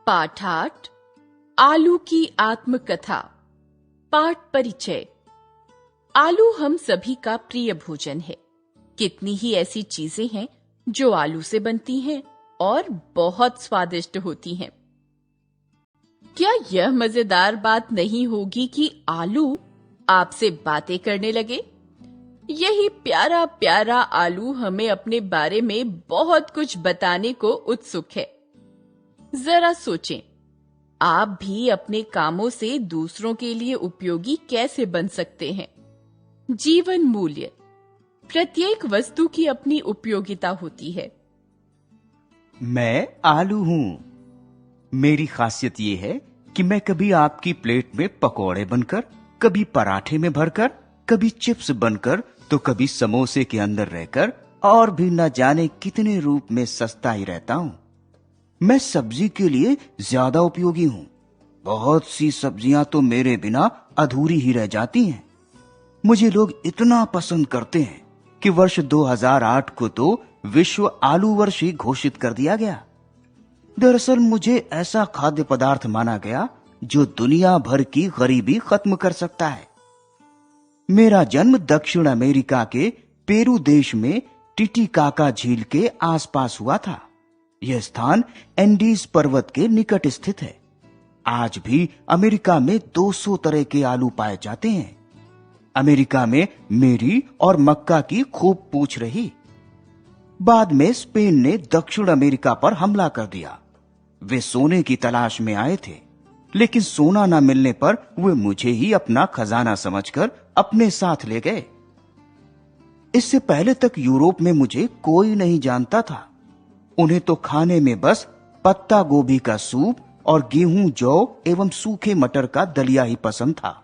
पाठ 8 आलू की आत्मकथा। पाठ परिचय। आलू हम सभी का प्रिय भोजन है। कितनी ही ऐसी चीजें हैं जो आलू से बनती हैं और बहुत स्वादिष्ट होती हैं। क्या यह मजेदार बात नहीं होगी कि आलू आपसे बातें करने लगे? यही प्यारा प्यारा आलू हमें अपने बारे में बहुत कुछ बताने को उत्सुक है। जरा सोचें, आप भी अपने कामों से दूसरों के लिए उपयोगी कैसे बन सकते हैं। जीवन मूल्य। प्रत्येक वस्तु की अपनी उपयोगिता होती है। मैं आलू हूँ। मेरी खासियत ये है कि मैं कभी आपकी प्लेट में पकोड़े बनकर, कभी पराठे में भरकर, कभी चिप्स बनकर, तो कभी समोसे के अंदर रहकर, और भी न जाने कितने रूप में सस्ता ही रहता हूँ। मैं सब्जी के लिए ज्यादा उपयोगी हूँ। बहुत सी सब्जियां तो मेरे बिना अधूरी ही रह जाती हैं। मुझे लोग इतना पसंद करते हैं कि वर्ष 2008 को तो विश्व आलू वर्ष ही घोषित कर दिया गया। दरअसल मुझे ऐसा खाद्य पदार्थ माना गया जो दुनिया भर की गरीबी खत्म कर सकता है। मेरा जन्म दक्षिण अमेरिका के पेरू देश में टिटिकाका झील के आसपास हुआ था। यह स्थान एंडीज पर्वत के निकट स्थित है। आज भी अमेरिका में 200 तरह के आलू पाए जाते हैं। अमेरिका में मेरी और मक्का की खूब पूछ रही। बाद में स्पेन ने दक्षिण अमेरिका पर हमला कर दिया। वे सोने की तलाश में आए थे, लेकिन सोना न मिलने पर वे मुझे ही अपना खजाना समझकर अपने साथ ले गए। इससे पहले तक यूरोप में मुझे कोई नहीं जानता था। उन्हें तो खाने में बस पत्ता गोभी का सूप और गेहूं, जौ एवं सूखे मटर का दलिया ही पसंद था।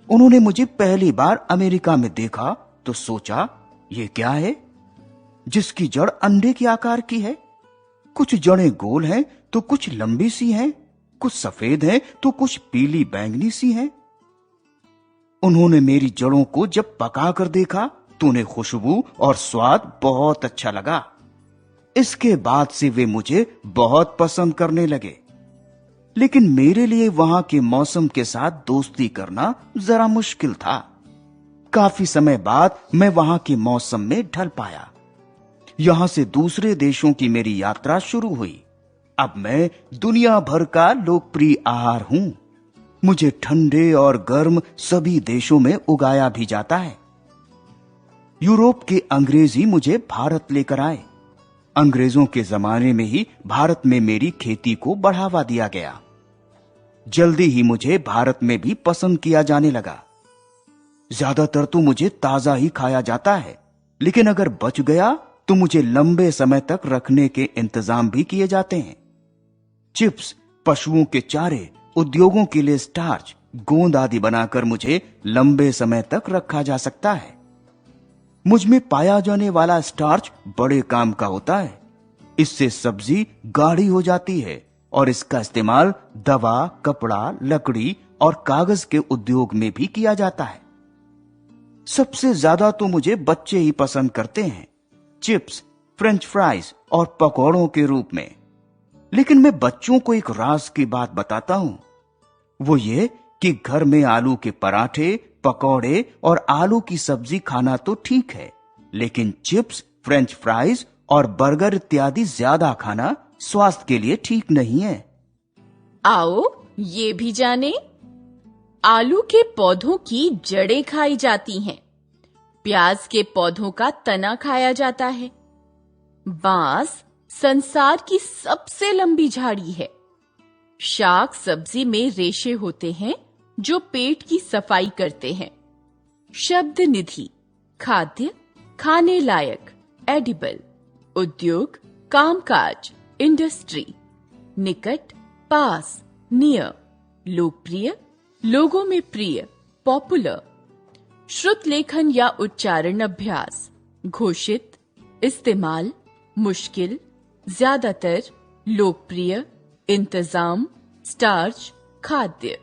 उन्होंने मुझे पहली बार अमेरिका में देखा तो सोचा, ये क्या है जिसकी जड़ अंडे के आकार की है? कुछ जड़ें गोल हैं तो कुछ लंबी सी हैं, कुछ सफेद हैं तो कुछ पीली बैंगनी सी हैं। उन्होंने मेरी जड़ों को जब पका कर देखा तो उन्हें खुशबू और स्वाद बहुत अच्छा लगा। इसके बाद से वे मुझे बहुत पसंद करने लगे। लेकिन मेरे लिए वहां के मौसम के साथ दोस्ती करना जरा मुश्किल था। काफी समय बाद मैं वहां के मौसम में ढल पाया। यहां से दूसरे देशों की मेरी यात्रा शुरू हुई। अब मैं दुनिया भर का लोकप्रिय आहार हूं। मुझे ठंडे और गर्म सभी देशों में उगाया भी जाता है। यूरोप के अंग्रेज ही मुझे भारत लेकर आए। अंग्रेजों के जमाने में ही भारत में मेरी खेती को बढ़ावा दिया गया। जल्दी ही मुझे भारत में भी पसंद किया जाने लगा। ज्यादातर तो मुझे ताजा ही खाया जाता है, लेकिन अगर बच गया तो मुझे लंबे समय तक रखने के इंतजाम भी किए जाते हैं। चिप्स, पशुओं के चारे, उद्योगों के लिए स्टार्च, गोंद आदि बनाकर मुझे लंबे समय तक रखा जा सकता है। मुझ में पाया जाने वाला स्टार्च बड़े काम का होता है। इससे सब्जी गाढ़ी हो जाती है और इसका इस्तेमाल दवा, कपड़ा, लकड़ी और कागज के उद्योग में भी किया जाता है। सबसे ज्यादा तो मुझे बच्चे ही पसंद करते हैं, चिप्स, फ्रेंच फ्राइज और पकौड़ों के रूप में। लेकिन मैं बच्चों को एक राज की बात बताता हूं। वो ये कि घर में आलू के पराठे, पकौड़े और आलू की सब्जी खाना तो ठीक है, लेकिन चिप्स, फ्रेंच फ्राइज और बर्गर इत्यादि ज्यादा खाना स्वास्थ्य के लिए ठीक नहीं है। आओ ये भी जाने। आलू के पौधों की जड़ें खाई जाती हैं। प्याज के पौधों का तना खाया जाता है। बांस संसार की सबसे लंबी झाड़ी है। शाक सब्जी में रेशे होते हैं जो पेट की सफाई करते हैं। शब्द निधि, खाद्य, खाने लायक, एडिबल, उद्योग, कामकाज, इंडस्ट्री, निकट, पास, नियर, लोकप्रिय, लोगों में प्रिय, पॉपुलर, श्रुत लेखन या उच्चारण अभ्यास, घोषित, इस्तेमाल, मुश्किल, ज्यादातर, लोकप्रिय, इंतजाम, स्टार्च, खाद्य।